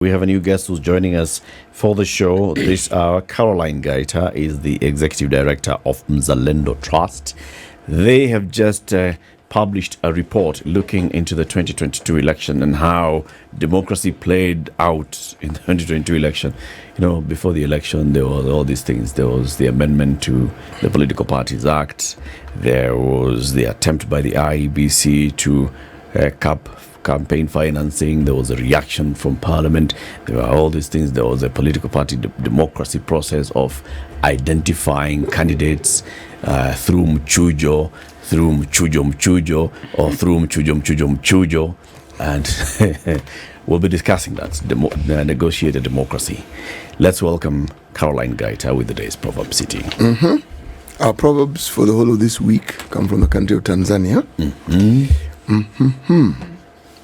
We have a new guest who's joining us for the show this hour. Caroline Gaita is the Executive Director of Mzalendo Trust. They have just published a report looking into the 2022 election and how democracy played out in the 2022 election. You know, before the election, there was all these things. There was the amendment to the Political Parties Act. There was the attempt by the IEBC to cap campaign financing. There was a reaction from Parliament. There were all these things. There was a political party democracy process of identifying candidates through mchujo, or through mchujo. And we'll be discussing that, negotiated democracy. Let's welcome Caroline Gaita with the day's Proverb City. Our proverbs for the whole of this week come from the country of Tanzania.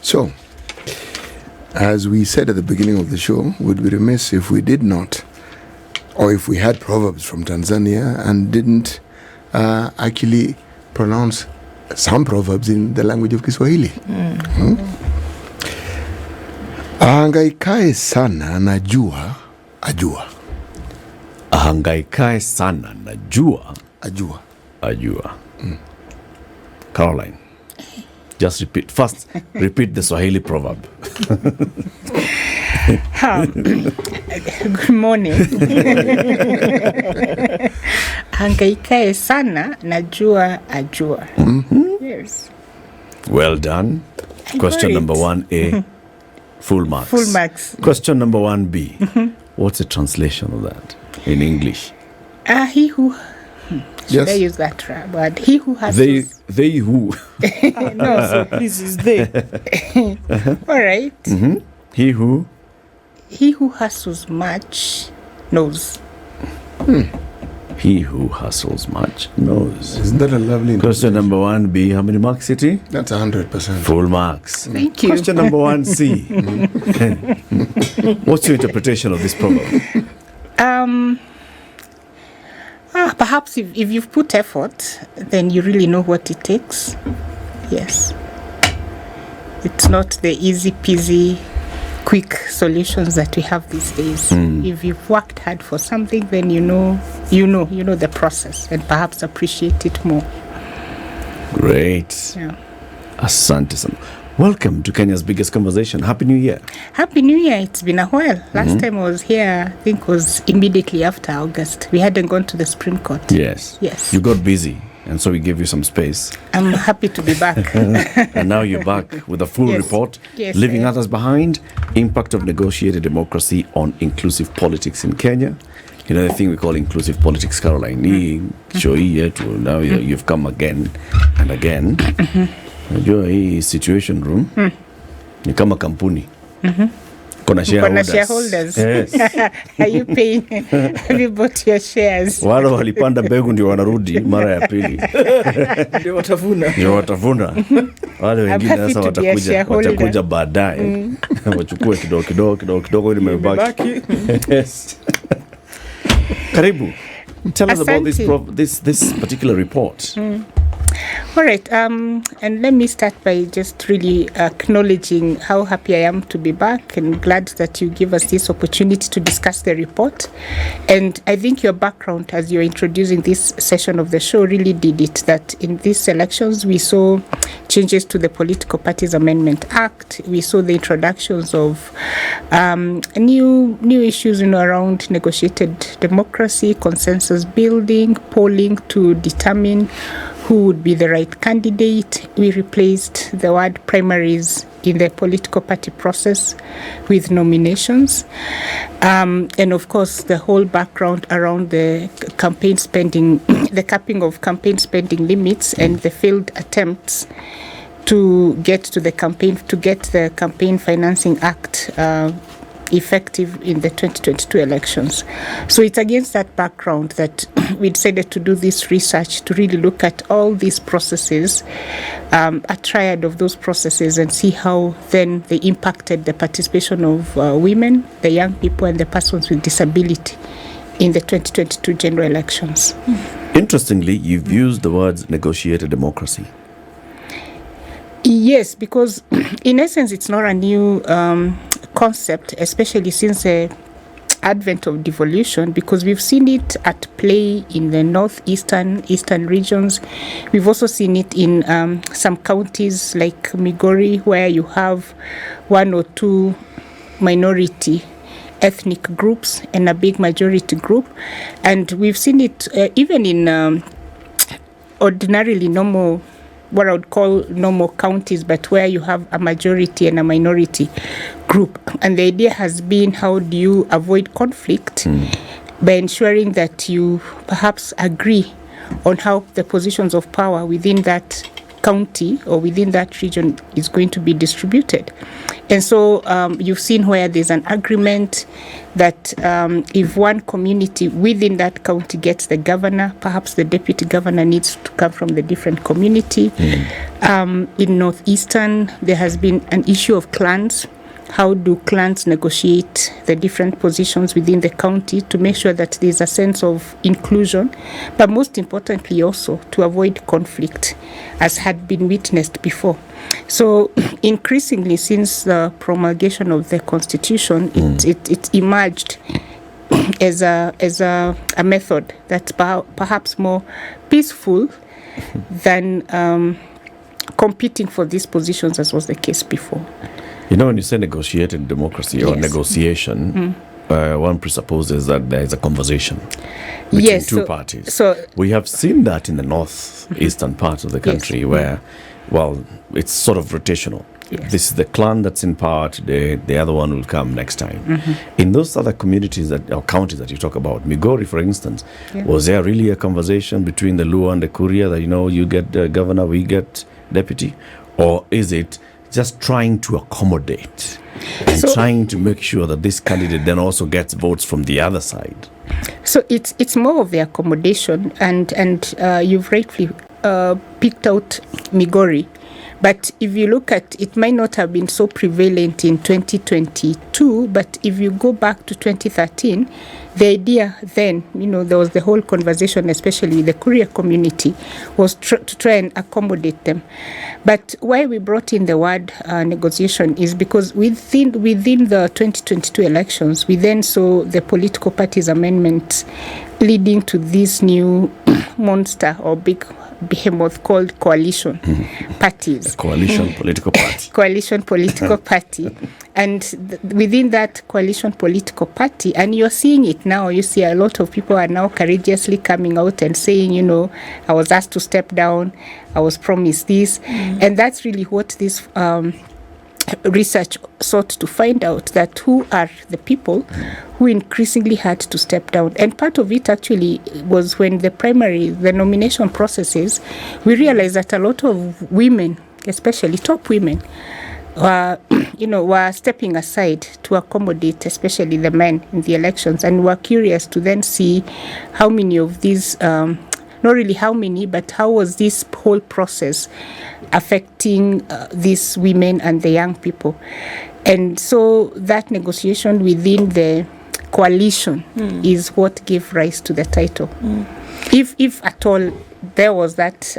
So, as we said at the beginning of the show, we'd be remiss if we did not, or if we had proverbs from Tanzania and didn't actually pronounce some proverbs in the language of Kiswahili. Ahangaikae sana najua ajua. Ahangaikae sana najua ajua. Caroline, just repeat the Swahili proverb. Good morning. Hangaikae sana najua ajua. Yes. Well done. Question number 1A, full marks. Full marks. Question number 1B, what's the translation of that in English? He who... Should Yes. I use that word? He who has... They who. No, so please is they. All right. He who. He who hustles much knows. He who hustles much knows. Isn't that a lovely Question number 1B, how many marks, City? That's 100%. Full marks. Thank you. Question number 1C. What's your interpretation of this proverb? Perhaps if you've put effort, then you really know what it takes. Yes. It's not the easy peasy, quick solutions that we have these days. If you've worked hard for something, then you know the process and perhaps appreciate it more. Great. Yeah. Asante sana. Welcome to Kenya's biggest conversation. Happy New Year. Happy New Year. It's been a while. Last time I was here, I think was immediately after August. We hadn't gone to the Supreme Court. Yes. You got busy, and so we gave you some space. I'm happy to be back. And now you're back with a full Yes. report. Yes, Leaving I am. others behind. Impact of negotiated democracy on inclusive politics in Kenya. You know the thing we call inclusive politics, Caroline. Now you've come again and again. Najua hii situation room ni kama kampuni. Kuna shareholders. Yes. Are you paying? Have you bought your shares? Wale walipanda mbegu ndio wanarudi mara ya pili. Ndio watavuna. Wale wengine happy sasa to be a shareholder. watakuja baadaye. Wachukue kidogo ili mebaki. Yes. Karibu. Tell us about this particular report. All right. And let me start by just really acknowledging how happy I am to be back and glad that you give us this opportunity to discuss the report. And I think your background as you're introducing this session of the show really did it, that in these elections we saw changes to the Political Parties Amendment Act. We saw the introductions of new issues around negotiated democracy, consensus building, polling to determine who would be the right candidate. We replaced the word primaries in the political party process with nominations. And of course, the whole background around the campaign spending, the capping of campaign spending limits and the failed attempts to get the Campaign Financing Act effective in the 2022 elections. So it's against that background that we decided to do this research to really look at all these processes, a triad of those processes, and see how then they impacted the participation of women, the young people, and the persons with disability in the 2022 general elections. Interestingly, you've used the words negotiated democracy. Yes, because in essence, it's not a new concept, especially since the advent of devolution, because we've seen it at play in the northeastern, eastern regions. We've also seen it in some counties like Migori, where you have one or two minority ethnic groups and a big majority group. And we've seen it even in ordinarily normal, what I would call normal counties, but where you have a majority and a minority group. And the idea has been, how do you avoid conflict by ensuring that you perhaps agree on how the positions of power within that county or within that region is going to be distributed. And so you've seen where there's an agreement that if one community within that county gets the governor, perhaps the deputy governor needs to come from the different community. In Northeastern, there has been an issue of clans. How do clans negotiate the different positions within the county to make sure that there's a sense of inclusion, but most importantly also to avoid conflict, as had been witnessed before. So increasingly, since the promulgation of the Constitution, it emerged as a method that's perhaps more peaceful than competing for these positions, as was the case before. You know, when you say negotiated democracy or negotiation, one presupposes that there is a conversation between two parties. So we have seen that in the northeastern part of the country where, well, it's sort of rotational. This is the clan that's in power today, the other one will come next time. In those other communities or counties that you talk about, Migori, for instance, was there really a conversation between the Luo and the Kuria that, you get the governor, we get deputy? Or is it just trying to accommodate and trying to make sure that this candidate then also gets votes from the other side? So it's more of the accommodation, and you've rightly picked out Migori. But if you look at it, might not have been so prevalent in 2022, but if you go back to 2013, the idea then, there was the whole conversation, especially with the Kuria community, was to try and accommodate them. But why we brought in the word negotiation is because within the 2022 elections, we then saw the political parties amendments leading to this new monster or big behemoth called coalition parties. A coalition political party. Coalition political party. And within that coalition political party, and you're seeing it now, you see a lot of people are now courageously coming out and saying, I was asked to step down, I was promised this. And that's really what this research sought to find out, that who are the people who increasingly had to step down. And part of it actually was when the nomination processes, we realized that a lot of women, especially top women, were stepping aside to accommodate especially the men in the elections, and were curious to then see how many of these not really how many, but how was this whole process affecting these women and the young people. And so that negotiation within the coalition is what gave rise to the title. If at all there was that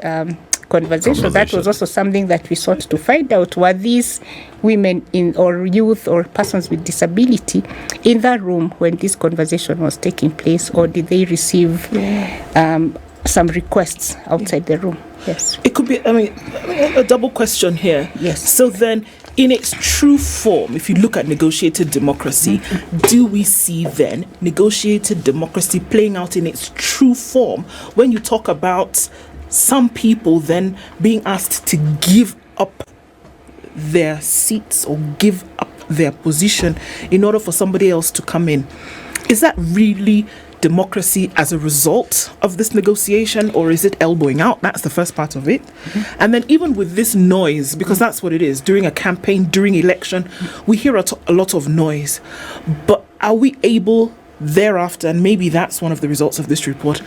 conversation, that was also something that we sought to find out. Were these women or youth or persons with disability in that room when this conversation was taking place, or did they receive some requests outside the room? Yes. It could be, a double question here. Yes. So then, in its true form, if you look at negotiated democracy, do we see then negotiated democracy playing out in its true form when you talk about some people then being asked to give up their seats or give up their position in order for somebody else to come in? Is that really democracy as a result of this negotiation, or is it elbowing out? That's the first part of it. And then even with this noise, because that's what it is, during a campaign, during election, we hear a lot of noise. But are we able thereafter, and maybe that's one of the results of this report,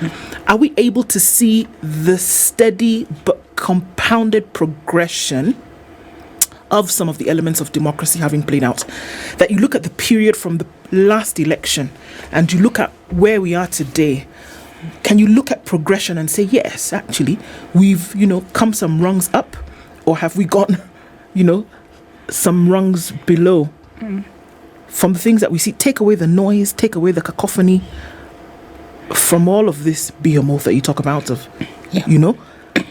are we able to see the steady but compounded progression of some of the elements of democracy having played out? That you look at the period from the last election and you look at where we are today, can you look at progression and say, yes, actually, we've, come some rungs up, or have we gone, some rungs below? from the things that we see, take away the noise, take away the cacophony from all of this behemoth that you talk about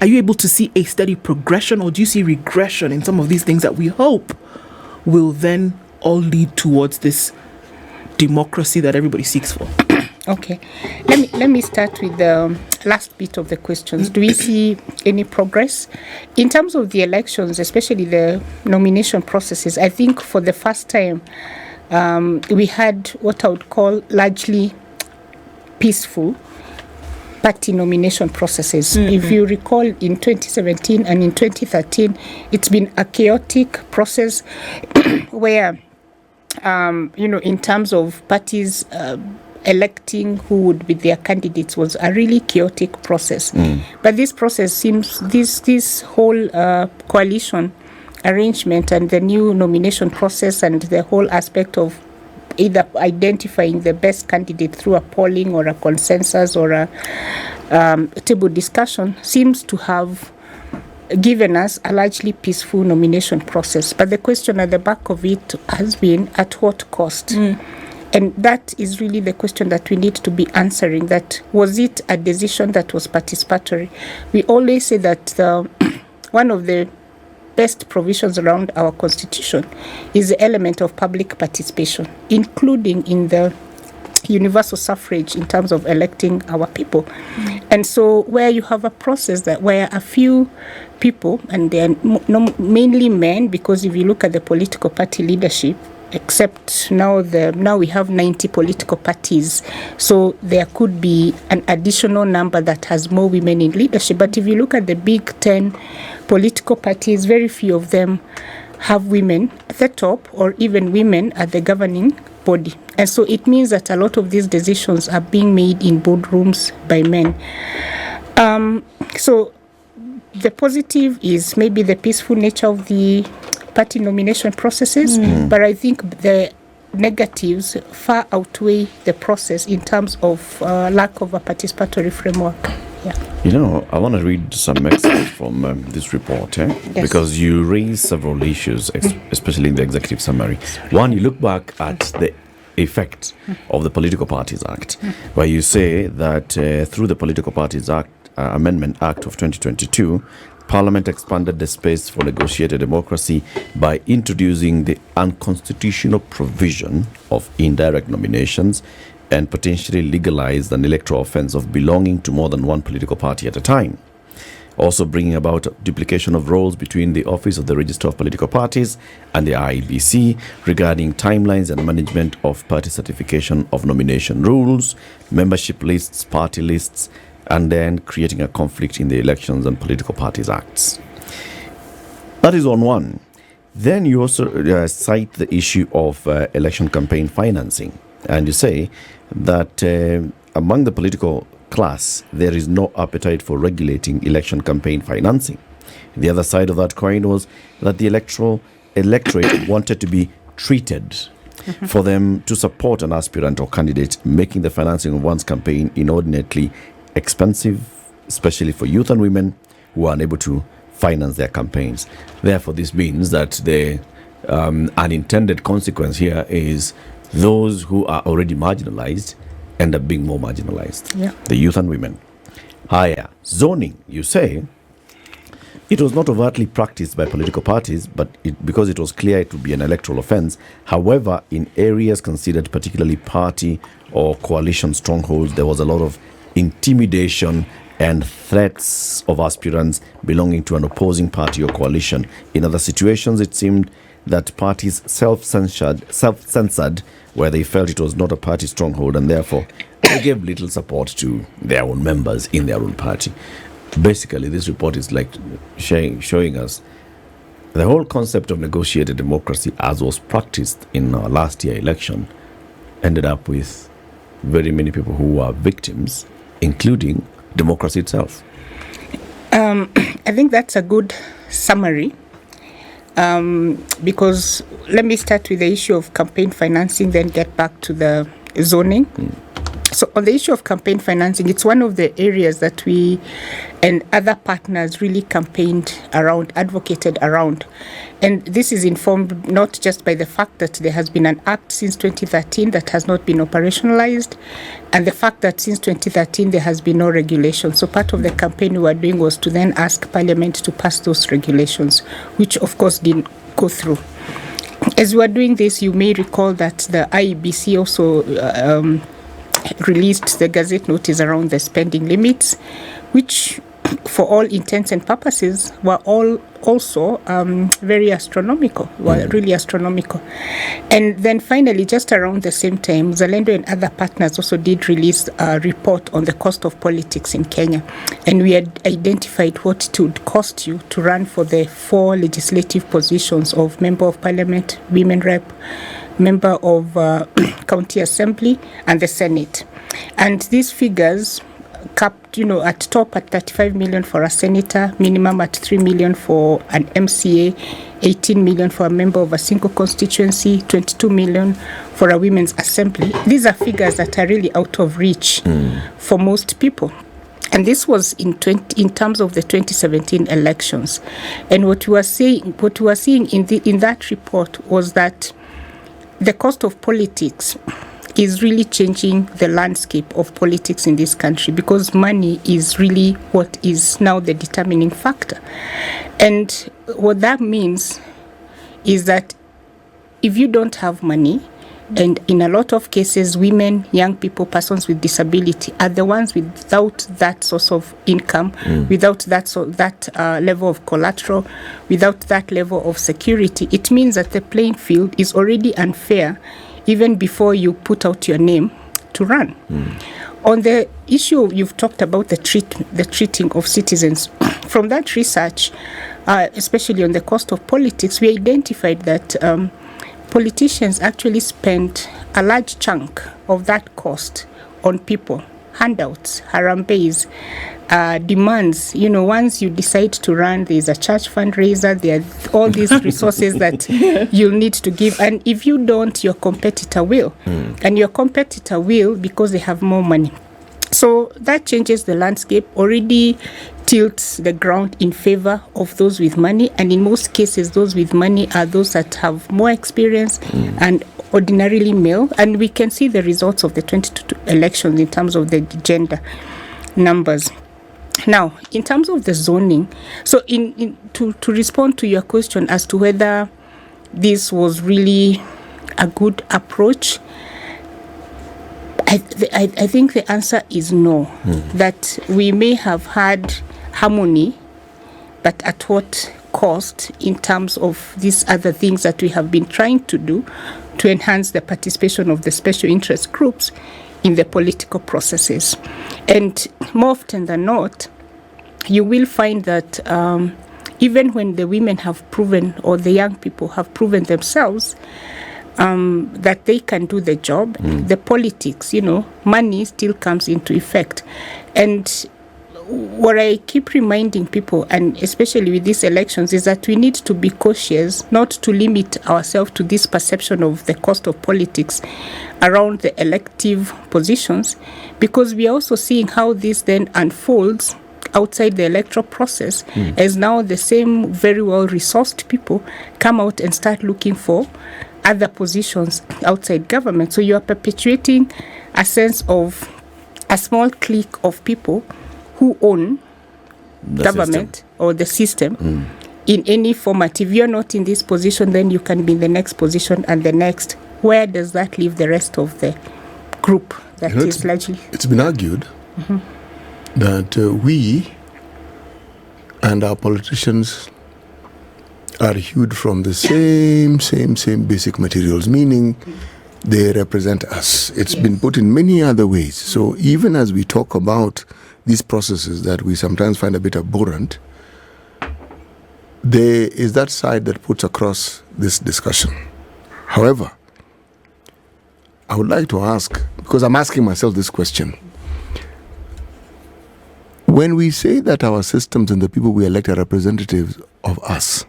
are you able to see a steady progression, or do you see regression in some of these things that we hope will then all lead towards this democracy that everybody seeks for? Okay, let me start with the last bit of the questions. Do we see any progress in terms of the elections, especially the nomination processes? I think for the first time we had what I would call largely peaceful party nomination processes. If you recall, in 2017 and in 2013, it's been a chaotic process where in terms of parties electing who would be their candidates was a really chaotic process. But this process seems, this whole coalition arrangement and the new nomination process and the whole aspect of either identifying the best candidate through a polling or a consensus or a table discussion seems to have given us a largely peaceful nomination process. But the question at the back of it has been, at what cost? And that is really the question that we need to be answering. That was it a decision that was participatory? We always say that one of the best provisions around our constitution is the element of public participation, including in the universal suffrage in terms of electing our people. And so where you have a process that where a few people, and they're mainly men, because if you look at the political party leadership, except now we have 90 political parties, so there could be an additional number that has more women in leadership. But if you look at the big 10 political parties, very few of them have women at the top or even women at the governing body. And so it means that a lot of these decisions are being made in boardrooms by men. So the positive is maybe the peaceful nature of the party nomination processes, but I think the negatives far outweigh the process in terms of lack of a participatory framework. I want to read some excerpts from this report, Yes. because you raise several issues, especially in the executive summary. One, you look back at the effect of the Political Parties Act, where you say that through the Political Parties Act, Amendment Act of 2022, Parliament expanded the space for negotiated democracy by introducing the unconstitutional provision of indirect nominations and potentially legalized an electoral offense of belonging to more than one political party at a time. Also bringing about duplication of roles between the Office of the Registrar of Political Parties and the IEBC regarding timelines and management of party certification of nomination rules, membership lists, party lists, and then creating a conflict in the Elections and Political Parties Acts. That is on one. Then you also cite the issue of election campaign financing. And you say that among the political class, there is no appetite for regulating election campaign financing. The other side of that coin was that the electorate wanted to be treated for them to support an aspirant or candidate, making the financing of one's campaign inordinately expensive, especially for youth and women who are unable to finance their campaigns. Therefore, this means that the unintended consequence here is those who are already marginalized end up being more marginalized. The youth and women. Higher zoning, you say, it was not overtly practiced by political parties, but because it was clear it would be an electoral offense. However, in areas considered particularly party or coalition strongholds, there was a lot of intimidation and threats of aspirants belonging to an opposing party or coalition. In other situations, it seemed that parties self-censored where they felt it was not a party stronghold, and therefore they gave little support to their own members in their own party. Basically, this report is like showing us the whole concept of negotiated democracy as was practiced in our last year election ended up with very many people who were victims, including democracy itself. I think that's a good summary. Because let me start with the issue of campaign financing, then get back to the zoning. So on the issue of campaign financing, it's one of the areas that we and other partners really campaigned around, advocated around. And this is informed not just by the fact that there has been an act since 2013 that has not been operationalized, and the fact that since 2013 there has been no regulation. So part of the campaign we were doing was to then ask Parliament to pass those regulations, which of course didn't go through. As we were doing this, you may recall that the IEBC also released the Gazette notice around the spending limits, which for all intents and purposes were all also very astronomical, really astronomical. And then finally, just around the same time, Mzalendo and other partners also did release a report on the cost of politics in Kenya. And we had identified what it would cost you to run for the 4 legislative positions of Member of Parliament, Women Rep, Member of County Assembly, and the Senate. And these figures capped, at top at 35 million for a senator, minimum at 3 million for an MCA, 18 million for a member of a single constituency, 22 million for a women's assembly. These are figures that are really out of reach for most people. And this was in terms of the 2017 elections. And what we were seeing in that report was that the cost of politics is really changing the landscape of politics in this country, because money is really what is now the determining factor. And what that means is that if you don't have money, and in a lot of cases, women, young people, persons with disability are the ones without that source of income, without that level of collateral, without that level of security. It means that the playing field is already unfair even before you put out your name to run. On the issue you've talked about, the treating of citizens, from that research, especially on the cost of politics, we identified that politicians actually spend a large chunk of that cost on people, handouts, harambees, demands. Once you decide to run, there's a church fundraiser, there are all these resources that you'll need to give. And if you don't, your competitor will. And your competitor will because they have more money. So that changes the landscape, already tilts the ground in favor of those with money. And in most cases, those with money are those that have more experience and ordinarily male. And we can see the results of the 2022 elections in terms of the gender numbers. Now, in terms of the zoning, so to respond to your question as to whether this was really a good approach, I think the answer is no. That we may have had harmony, but at what cost in terms of these other things that we have been trying to do to enhance the participation of the special interest groups in the political processes. And more often than not, you will find that even when the women have proven, or the young people have proven themselves that they can do the job, the politics, money still comes into effect. And what I keep reminding people, and especially with these elections, is that we need to be cautious not to limit ourselves to this perception of the cost of politics around the elective positions, because we are also seeing how this then unfolds outside the electoral process, as now the same very well-resourced people come out and start looking for other positions outside government. So you are perpetuating a sense of a small clique of people who own the government system, or the system in any format. If you're not in this position, then you can be in the next position and the next. Where does that leave the rest of the group that is largely? It's been argued that we and our politicians are hewed from the same basic materials, meaning they represent us. It's been put in many other ways. So even as we talk about these processes that we sometimes find a bit abhorrent, there is that side that puts across this discussion. However, I would like to ask, because I'm asking myself this question, when we say that our systems and the people we elect are representatives of us,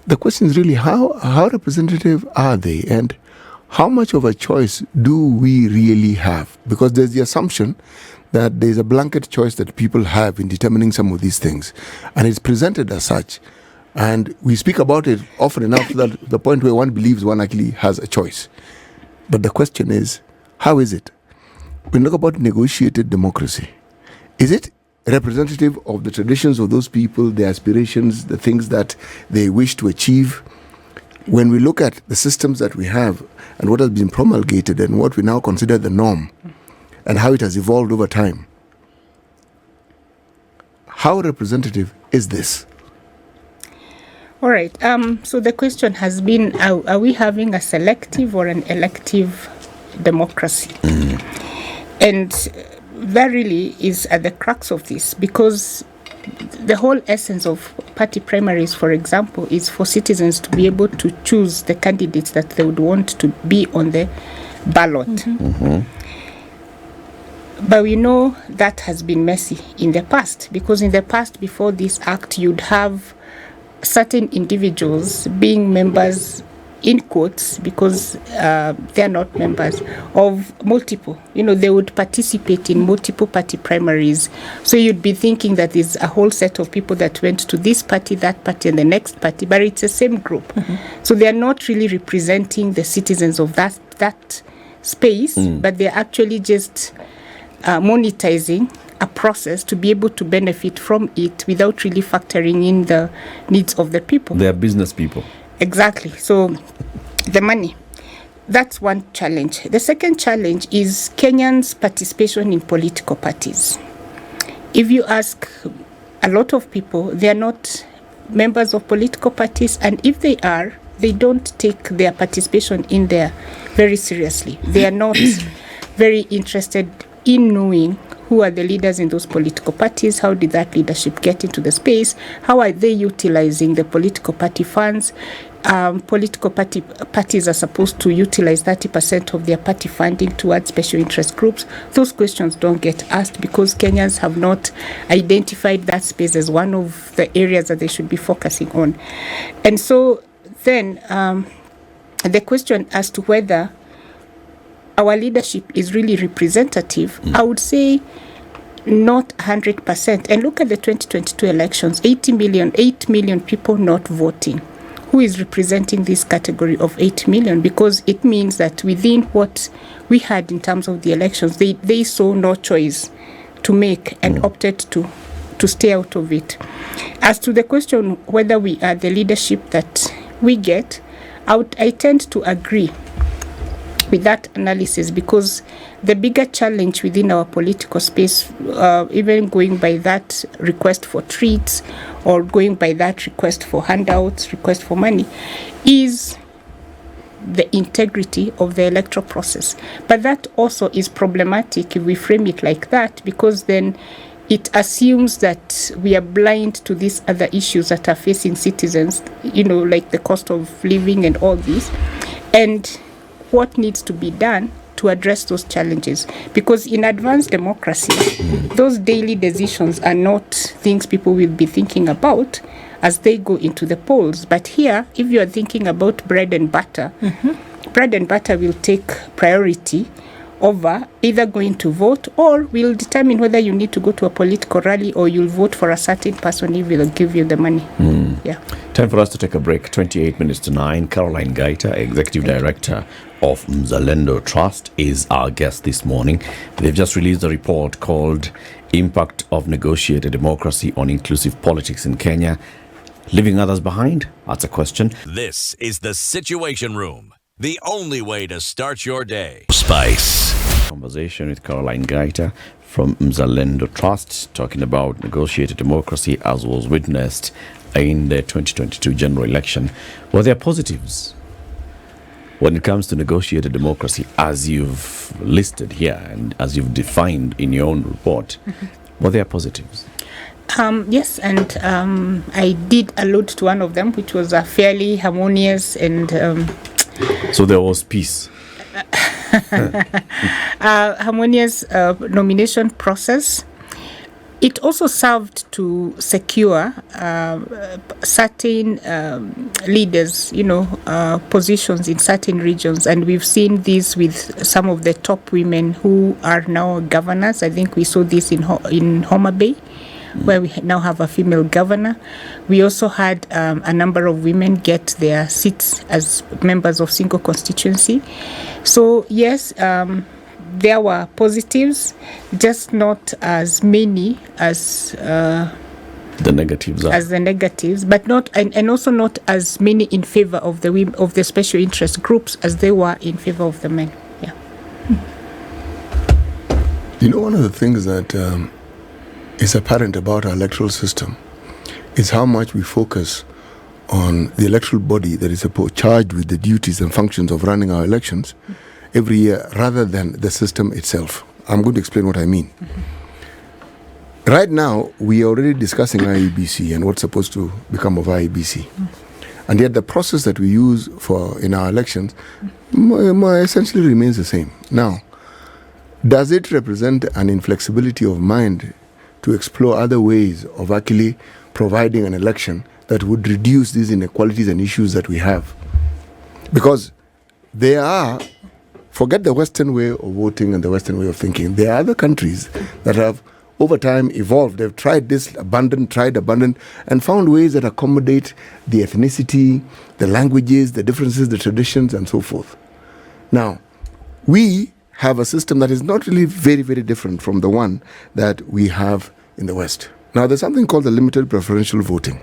the question is really how representative are they, and how much of a choice do we really have? Because there's the assumption that there's a blanket choice that people have in determining some of these things, and it's presented as such. And we speak about it often enough that the point where one believes one actually has a choice. But the question is, how is it? When we talk about negotiated democracy, is it representative of the traditions of those people, their aspirations, the things that they wish to achieve? When we look at the systems that we have and what has been promulgated and what we now consider the norm and how it has evolved over time, how representative is this? All right. So the question has been, are we having a selective or an elective democracy? And that really is at the crux of this, because the whole essence of party primaries, for example, is for citizens to be able to choose the candidates that they would want to be on the ballot. But we know that has been messy in the past, because in the past, before this act, you'd have certain individuals being members, in quotes, because they're not members of multiple. They would participate in multiple party primaries. So you'd be thinking that there's a whole set of people that went to this party, that party, and the next party, but it's the same group. So they're not really representing the citizens of that space, but they're actually just monetizing a process to be able to benefit from it without really factoring in the needs of the people. They are business people. Exactly. So the money, that's one challenge. The second challenge is Kenyans' participation in political parties. If you ask a lot of people, they are not members of political parties, and if they are, they don't take their participation in there very seriously. They are not very interested in knowing who are the leaders in those political parties, how did that leadership get into the space, how are they utilizing the political party funds. Political parties are supposed to utilize 30% of their party funding towards special interest groups. Those questions don't get asked because Kenyans have not identified that space as one of the areas that they should be focusing on. And so then the question as to whether our leadership is really representative, I would say not 100%. And look at the 2022 elections, 8 million people not voting. Who is representing this category of 8 million? Because it means that within what we had in terms of the elections, they saw no choice to make and opted to stay out of it. As to the question whether we are the leadership that we get, I tend to agree with that analysis, because the bigger challenge within our political space, even going by that request for treats or going by that request for handouts, request for money, is the integrity of the electoral process. But that also is problematic if we frame it like that, because then it assumes that we are blind to these other issues that are facing citizens, like the cost of living and all this, and what needs to be done to address those challenges. Because in advanced democracy, those daily decisions are not things people will be thinking about as they go into the polls. But here, if you are thinking about bread and butter, bread and butter will take priority over either going to vote, or will determine whether you need to go to a political rally or you'll vote for a certain person if they'll give you the money. Yeah. Time for us to take a break. 28 minutes to 9. Caroline Gaita, Executive Director of Mzalendo Trust, is our guest this morning. They've just released a report called Impact of Negotiated Democracy on Inclusive Politics in Kenya. Leaving others behind? That's a question. This is the Situation Room, the only way to start your day. Spice. Conversation with Caroline Gaita from Mzalendo Trust, talking about negotiated democracy as was witnessed in the 2022 general election. Were there positives when it comes to negotiated democracy, as you've listed here and as you've defined in your own report? Were there positives? Yes, and I did allude to one of them, which was a fairly harmonious and so there was peace. Harmonious nomination process. It also served to secure certain leaders, positions in certain regions. And we've seen this with some of the top women who are now governors. I think we saw this in Homa Bay, where we now have a female governor. We also had a number of women get their seats as members of single constituency. So, yes, there were positives, just not as many as the negatives are. As the negatives, but not and also not as many in favor of the special interest groups as they were in favor of the men. Yeah. One of the things that is apparent about our electoral system is how much we focus on the electoral body that is charged with the duties and functions of running our elections every year, rather than the system itself. I'm going to explain what I mean. Right now, we are already discussing IEBC and what's supposed to become of IEBC. And yet the process that we use in our elections essentially remains the same. Now, does it represent an inflexibility of mind to explore other ways of actually providing an election that would reduce these inequalities and issues that we have? Because there are, forget the Western way of voting and the Western way of thinking, there are other countries that have over time evolved. They've tried abundant, and found ways that accommodate the ethnicity, the languages, the differences, the traditions, and so forth. Now, we have a system that is not really very, very different from the one that we have in the West. Now, there's something called the limited preferential voting.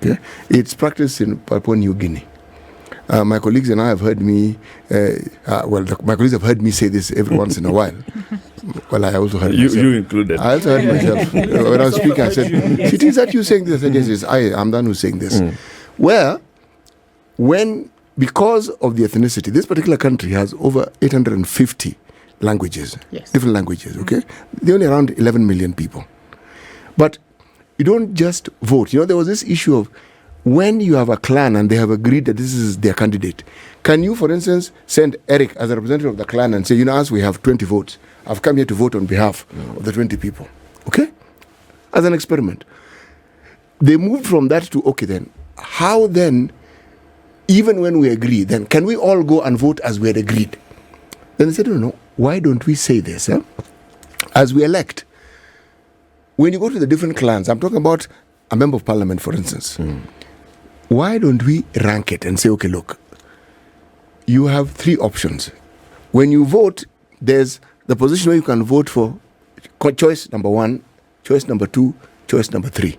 Okay? It's practiced in Papua New Guinea. My colleagues and I have heard me, my colleagues have heard me say this every once in a while. Well, I also heard myself. You included. I also heard myself. When I was speaking, I said, "It is that you saying this?" I said, "Yes, I'm the one who's saying this." Where, because of the ethnicity, this particular country has over 850 languages, different languages, okay? They're only around 11 million people. But you don't just vote. There was this issue of, when you have a clan and they have agreed that this is their candidate, can you, for instance, send Eric as a representative of the clan and say, as we have 20 votes, I've come here to vote on behalf of the 20 people, okay? As an experiment. They moved from that to, okay then, how then, even when we agree, then can we all go and vote as we had agreed? Then they said, no, why don't we say this? As we elect, when you go to the different clans, I'm talking about a member of parliament, for instance, why don't we rank it and say, okay, look, you have three options. When you vote, there's the position where you can vote for choice number 1, choice number 2, choice number 3.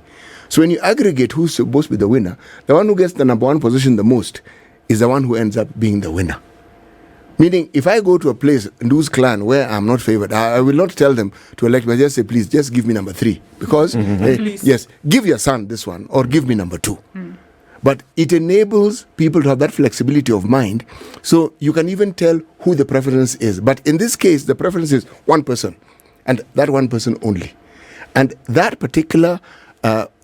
So when you aggregate who's supposed to be the winner, the one who gets the number 1 position the most is the one who ends up being the winner. Meaning, if I go to a place in whose clan where I'm not favored, I will not tell them to elect, but just say, please, just give me number 3. Because, yes, give your son this one, or give me number 2. But it enables people to have that flexibility of mind, so you can even tell who the preference is. But in this case, the preference is one person, and that one person only. And that particular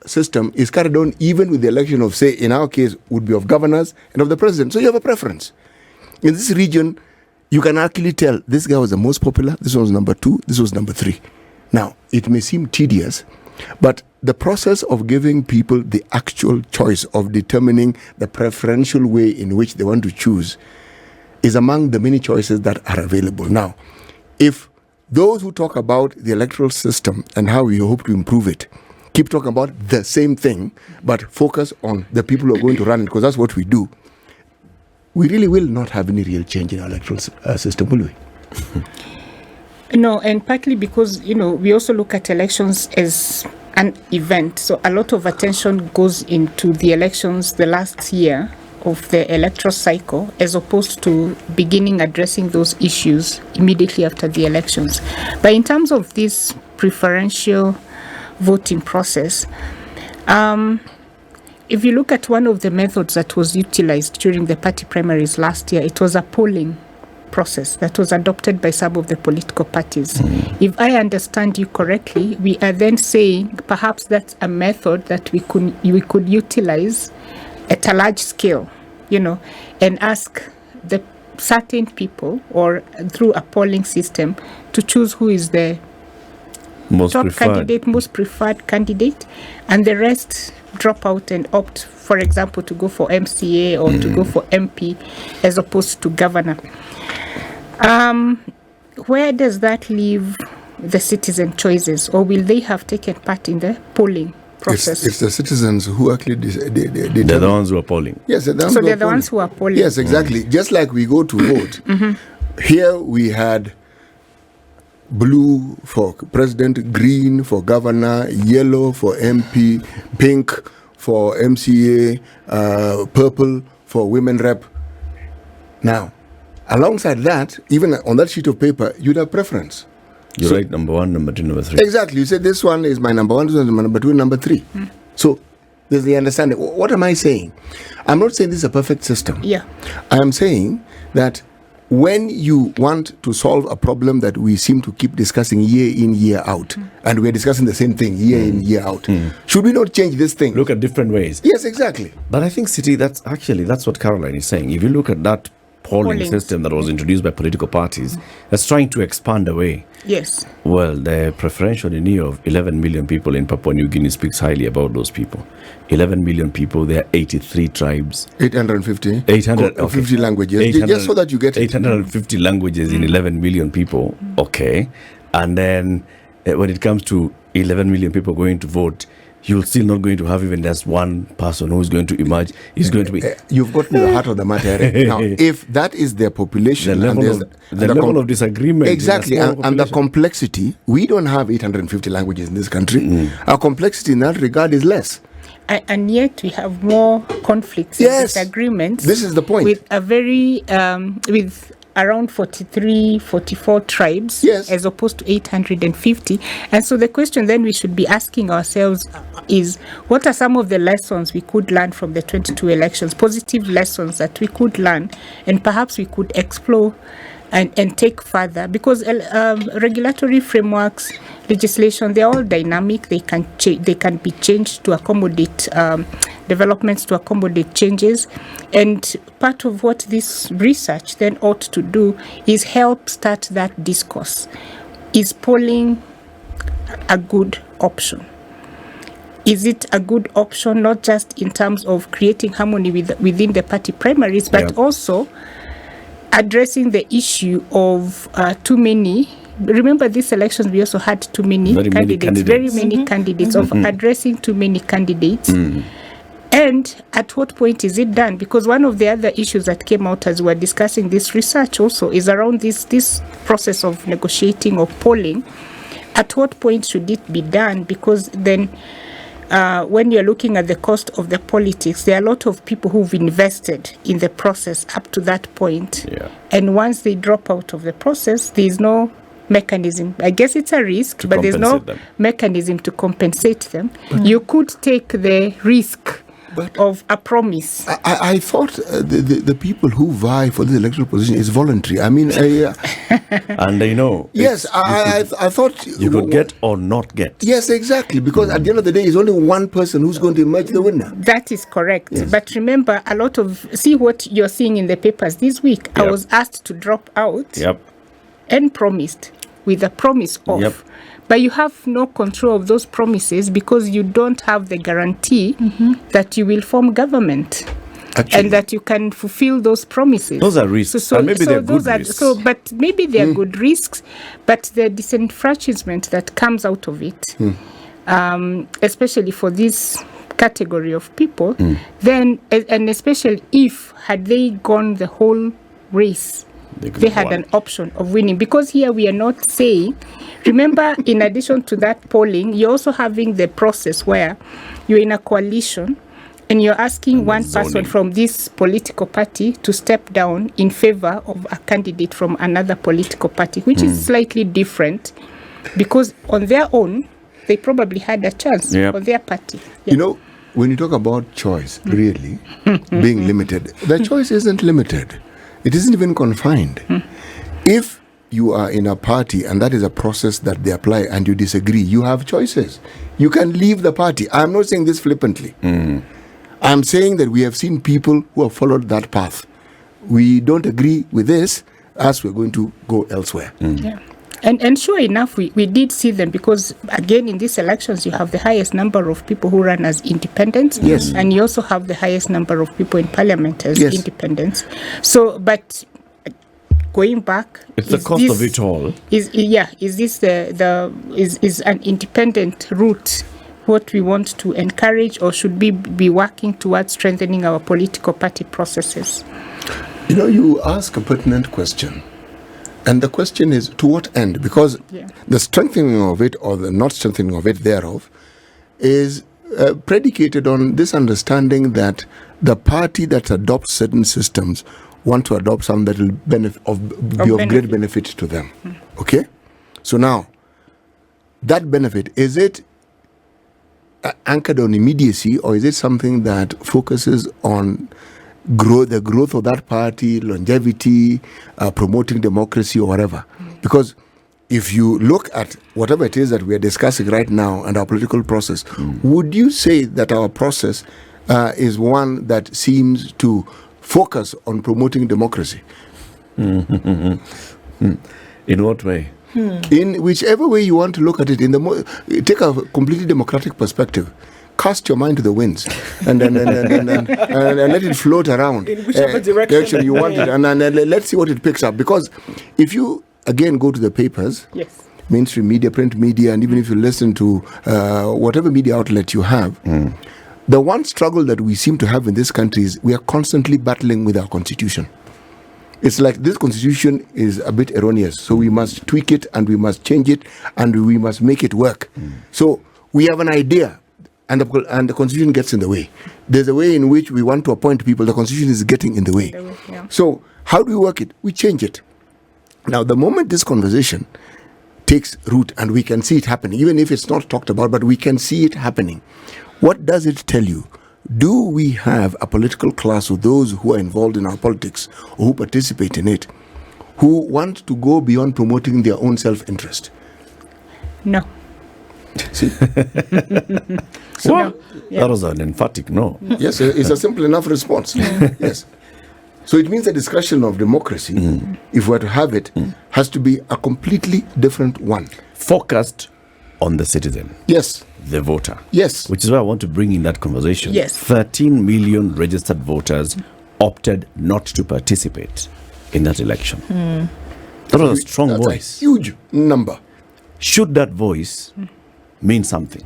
system is carried on even with the election of, say, in our case, would be of governors and of the president. So you have a preference. In this region, you can actually tell this guy was the most popular, this was number 2, this was number 3. Now, it may seem tedious, but the process of giving people the actual choice of determining the preferential way in which they want to choose is among the many choices that are available. Now, if those who talk about the electoral system and how we hope to improve it keep talking about the same thing, but focus on the people who are going to run it, because that's what we do, we really will not have any real change in our electoral system, will we? No, and partly because, we also look at elections as an event. So a lot of attention goes into the elections the last year of the electoral cycle, as opposed to beginning addressing those issues immediately after the elections. But in terms of this preferential voting process, if you look at one of the methods that was utilized during the party primaries last year, it was a polling process that was adopted by some of the political parties. If I understand you correctly, we are then saying perhaps that's a method that we could utilize at a large scale, and ask the certain people, or through a polling system, to choose who is the most preferred candidate, and the rest drop out and opt, for example, to go for MCA or to go for MP as opposed to governor. Where does that leave the citizen choices, or will they have taken part in the polling process? It's the citizens who actually they're the ones who are polling. Yes, they're the ones who are polling. Yes, exactly. Just like we go to vote. Here we had blue for president, green for governor, yellow for MP, pink for MCA, purple for women rep. Now, alongside that, even on that sheet of paper, you'd have preference. You write number 1, number 2, number 3. Exactly. You say this one is my number 1, this one is my number 2, number 3. So there's the understanding. What am I saying? I'm not saying this is a perfect system. Yeah. I am saying that when you want to solve a problem that we seem to keep discussing year in, year out, and we're discussing the same thing year in, year out, should we not change this thing? Look at different ways. Yes, exactly. But I think, City, that's what Caroline is saying. If you look at that polling system that was introduced by political parties, that's trying to expand away. Yes. Well, the preferential renewal of 11 million people in Papua New Guinea speaks highly about those people. 11 million people, there are 83 tribes. 850? 850 languages. Just so that you get 850 languages in 11 million people. Okay. And then when it comes to 11 million people going to vote, you're still not going to have even just one person who's going to emerge. Is going to be. You've gotten to the heart of the matter. Now, if that is their population, the level of disagreement, exactly, and the complexity, we don't have 850 languages in this country. Our complexity in that regard is less. And yet we have more conflicts and disagreements. This is the point. With a very with around 43, 44 tribes, as opposed to 850. And so the question then we should be asking ourselves is, what are some of the lessons we could learn from the 22 elections, positive lessons that we could learn, and perhaps we could explore and take further? Because regulatory frameworks, legislation, they're all dynamic. They can be changed to accommodate developments, to accommodate changes. And part of what this research then ought to do is help start that discourse. Is polling a good option? Is it a good option, not just in terms of creating harmony within the party primaries, but also addressing the issue of too many? Remember, these elections, we also had too many candidates, very many candidates, of addressing too many candidates. And at what point is it done? Because one of the other issues that came out as we're discussing this research also is around this process of negotiating or polling. At what point should it be done? Because then when you're looking at the cost of the politics, there are a lot of people who've invested in the process up to that point. Yeah. And once they drop out of the process, there's no mechanism. I guess it's a risk, but there's no mechanism to compensate them. You could take the risk of a promise. I thought the people who vie for the electoral position is voluntary. I mean, and they know. Yes, I thought you could get or not get. Yes, exactly. Because at the end of the day, it's only one person who's going to emerge the winner. That is correct. Yes. But remember, a lot of see what you're seeing in the papers this week. I was asked to drop out. And promised with a promise of. But you have no control of those promises because you don't have the guarantee that you will form government. Actually, and that you can fulfill those promises. Those are risks. And maybe they're good risks. But maybe they are good risks, but the disenfranchisement that comes out of it, especially for this category of people, then, and especially if had they gone the whole race, they had an option of winning. Because here we are not saying, remember, in addition to that polling, you're also having the process where you're in a coalition and you're asking one person from this political party to step down in favor of a candidate from another political party, which is slightly different because on their own, they probably had a chance for their party. You know, when you talk about choice, really, being limited, the choice isn't limited. It isn't even confined. If you are in a party and that is a process that they apply and you disagree, you have choices. You can leave the party. I'm not saying this flippantly. I'm saying that we have seen people who have followed that path. We don't agree with this, as we're going to go elsewhere. And sure enough, we did see them, because again in these elections you have the highest number of people who run as independents, Yes. and you also have the highest number of people in parliament as Yes. independents. So, but going back, It's the cost of it all. Is this is an independent route what we want to encourage, or should we be working towards strengthening our political party processes? You know, you ask a pertinent question. And the question is, to what end? Because the strengthening of it, or the not strengthening of it thereof, is predicated on this understanding that the party that adopts certain systems want to adopt some that will be of great benefit to them. Okay? So now, that benefit, is it anchored on immediacy, or is it something that focuses on the growth of that party, longevity, promoting democracy, or whatever? Because if you look at whatever it is that we are discussing right now and our political process, would you say that our process is one that seems to focus on promoting democracy? In what way? In whichever way you want to look at it, take a completely democratic perspective. Cast your mind to the winds and let it float around in whichever direction you want it, and let's see what it picks up. Because if you again go to the papers, Yes. mainstream media, print media, and even if you listen to whatever media outlet you have, the one struggle that we seem to have in this country is we are constantly battling with our constitution. It's like this constitution is a bit erroneous, so we must tweak it and we must change it and we must make it work. So we have an idea, and the constitution gets in the way. There's a way in which we want to appoint people, the constitution is getting in the way. So how do we work it? We change it. Now, the moment this conversation takes root and we can see it happening, even if it's not talked about, but we can see it happening, what does it tell you? Do we have a political class of those who are involved in our politics or who participate in it, who want to go beyond promoting their own self-interest? No. See? That was an emphatic no. Yes, it's a simple enough response. Yes. So it means the discussion of democracy, if we're to have it, has to be a completely different one. Focused on the citizen. Yes. The voter. Yes. Which is why I want to bring in that conversation. Yes. 13 million registered voters opted not to participate in that election. That was a strong That's voice. a huge number. Should that voice mean something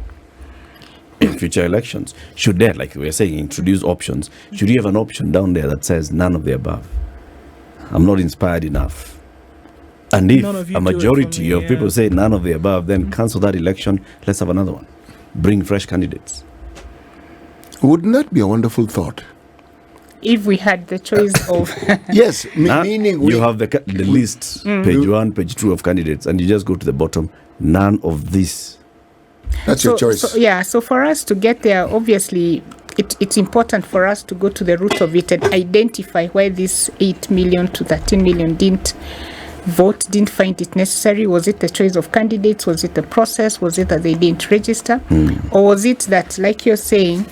in future elections? Should there, like we are saying, introduce options? Should you have an option down there that says none of the above? I'm not inspired enough. And if None of you a do it for majority me, of yeah. people say none of the above, then cancel that election. Let's have another one. Bring fresh candidates. Wouldn't that be a wonderful thought? If we had the choice of Yes, Now, meaning you have the list, page 1, page 2 of candidates, and you just go to the bottom. None of this. that's your choice. So for us to get there, obviously, it's important for us to go to the root of it and identify why this 8 million to 13 million didn't vote, didn't find it necessary. Was it the choice of candidates? Was it the process? Was it that they didn't register? Or was it that, like you're saying,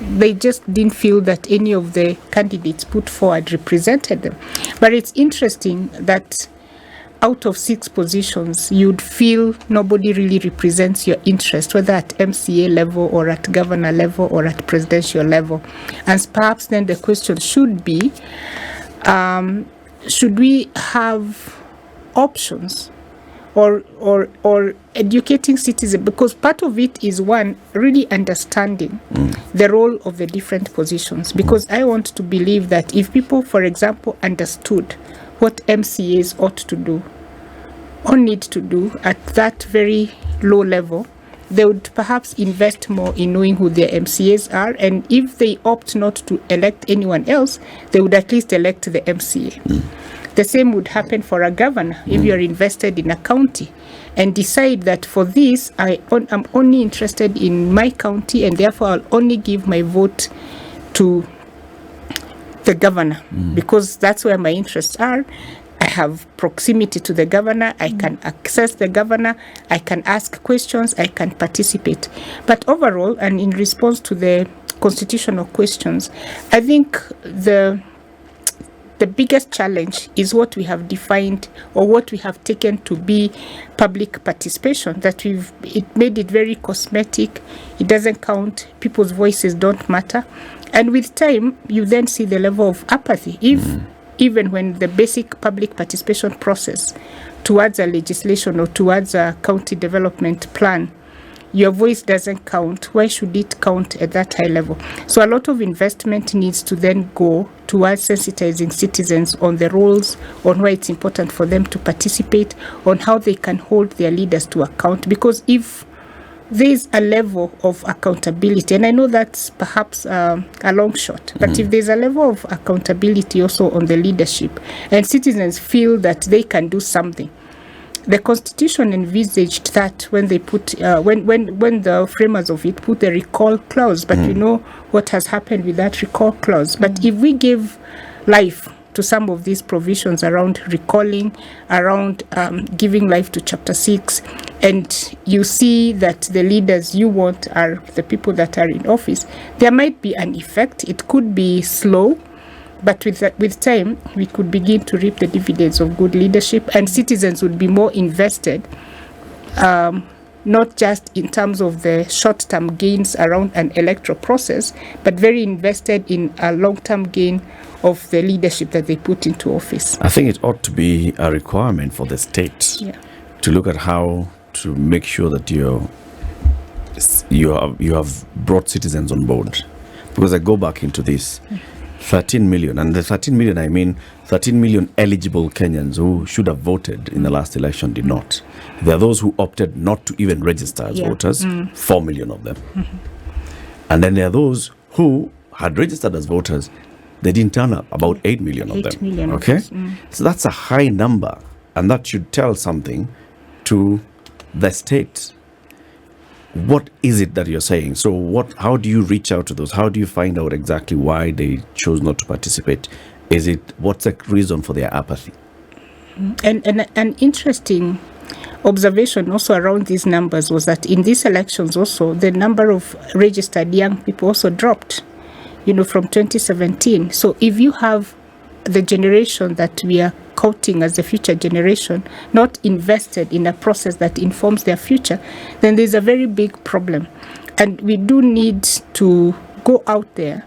they just didn't feel that any of the candidates put forward represented them? But it's interesting that out of 6 positions, you'd feel nobody really represents your interest, whether at MCA level or at governor level or at presidential level. And perhaps then the question should be, should we have options or educating citizens? Because part of it is, one, really understanding the role of the different positions. Because I want to believe that if people, for example, understood what MCAs ought to do or need to do at that very low level, they would perhaps invest more in knowing who their MCAs are. And if they opt not to elect anyone else, they would at least elect the MCA. The same would happen for a governor. If you're invested in a county and decide that for this, I'm only interested in my county and therefore I'll only give my vote to the governor because that's where my interests are. I have proximity to the governor. I can access the governor. I can ask questions. I can participate. But overall, and in response to the constitutional questions, I think the the biggest challenge is what we have defined or what we have taken to be public participation, that it made it very cosmetic. It doesn't count. People's voices don't matter. And with time, you then see the level of apathy. Even when the basic public participation process towards a legislation or towards a county development plan, your voice doesn't count. Why should it count at that high level? So a lot of investment needs to then go towards sensitizing citizens on the roles, on why it's important for them to participate, on how they can hold their leaders to account. Because if there's a level of accountability, and I know that's perhaps a long shot, but if there's a level of accountability also on the leadership, and citizens feel that they can do something. The Constitution envisaged that when they put, when the framers of it put the recall clause, but we know what has happened with that recall clause. But if we give life to some of these provisions around recalling, around giving life to Chapter 6, and you see that the leaders you want are the people that are in office, there might be an effect. It could be slow, but with time, we could begin to reap the dividends of good leadership, and citizens would be more invested, not just in terms of the short-term gains around an electoral process, but very invested in a long-term gain of the leadership that they put into office. I think it ought to be a requirement for the state to look at how to make sure that you have brought citizens on board. Because I go back into this, 13 million, and the 13 million, I mean 13 million eligible Kenyans who should have voted in the last election did not. There are those who opted not to even register as voters, 4 million of them. And then there are those who had registered as voters, they didn't turn up, about 8 million of them. 8 million. Okay? So that's a high number, and that should tell something to the state. What is it that you're saying? So how do you reach out to those? How do you find out exactly why they chose not to participate? What's the reason for their apathy? And an interesting observation also around these numbers was that in these elections also, the number of registered young people also dropped, from 2017. So if you have the generation that we are quoting as the future generation not invested in a process that informs their future, then there's a very big problem. And we do need to go out there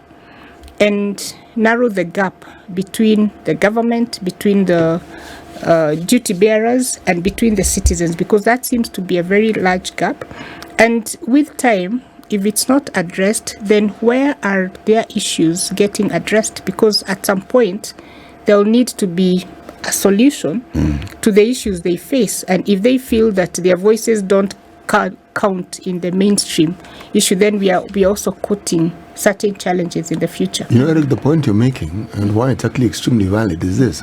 and narrow the gap between the government, between the duty bearers, and between the citizens, because that seems to be a very large gap. And with time, if it's not addressed, then where are their issues getting addressed? Because at some point, there'll need to be a solution to the issues they face. And if they feel that their voices don't count in the mainstream issue, then we are also quoting certain challenges in the future. Eric, the point you're making, and why it's actually extremely valid, is this.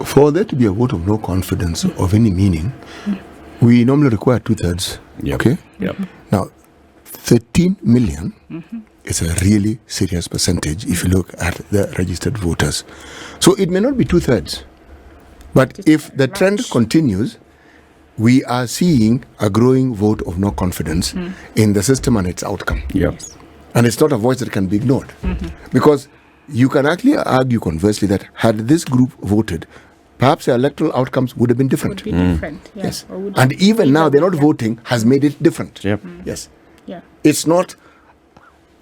For there to be a vote of no confidence of any meaning, we normally require 2/3. Okay? Yep. Now, 13 million is a really serious percentage if you look at the registered voters. So it may not be 2/3, but if the trend continues, we are seeing a growing vote of no confidence in the system and its outcome. Yes. And it's not a voice that can be ignored. Because you can actually argue conversely that had this group voted, perhaps the electoral outcomes would have been different. Would be different, yes. And even now, they're not voting has made it different. Yep. Yes. Yeah. It's not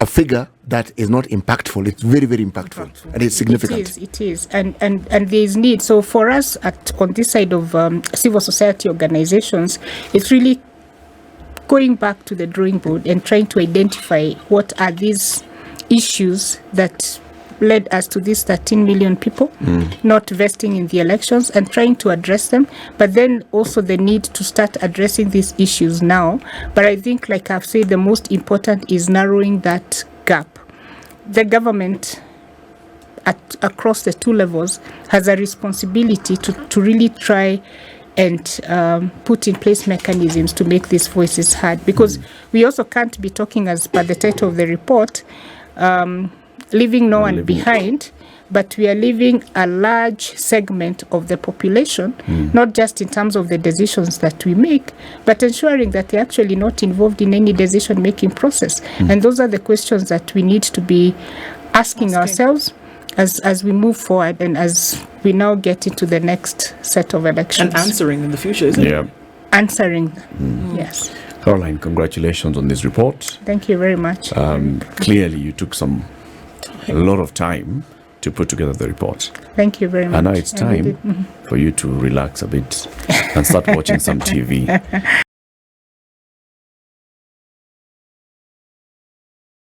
a figure that is not impactful. It's very, very impactful. And it's significant. It is. And there is need. So for us on this side of civil society organizations, it's really going back to the drawing board and trying to identify what are these issues that led us to these 13 million people not vesting in the elections, and trying to address them, but then also the need to start addressing these issues now. But I think, like I've said, the most important is narrowing that gap. The government across the two levels has a responsibility to really try and put in place mechanisms to make these voices heard, because we also can't be talking, as per the title of the report, leaving no one behind, but we are leaving a large segment of the population, not just in terms of the decisions that we make, but ensuring that they're actually not involved in any decision-making process. And those are the questions that we need to be asking ourselves as we move forward and as we now get into the next set of elections. And answering in the future, isn't it? Yeah. Answering, yes. Caroline, congratulations on this report. Thank you very much. Clearly, you took a lot of time to put together the report. Thank you very much. And now it's time for you to relax a bit and start watching some TV.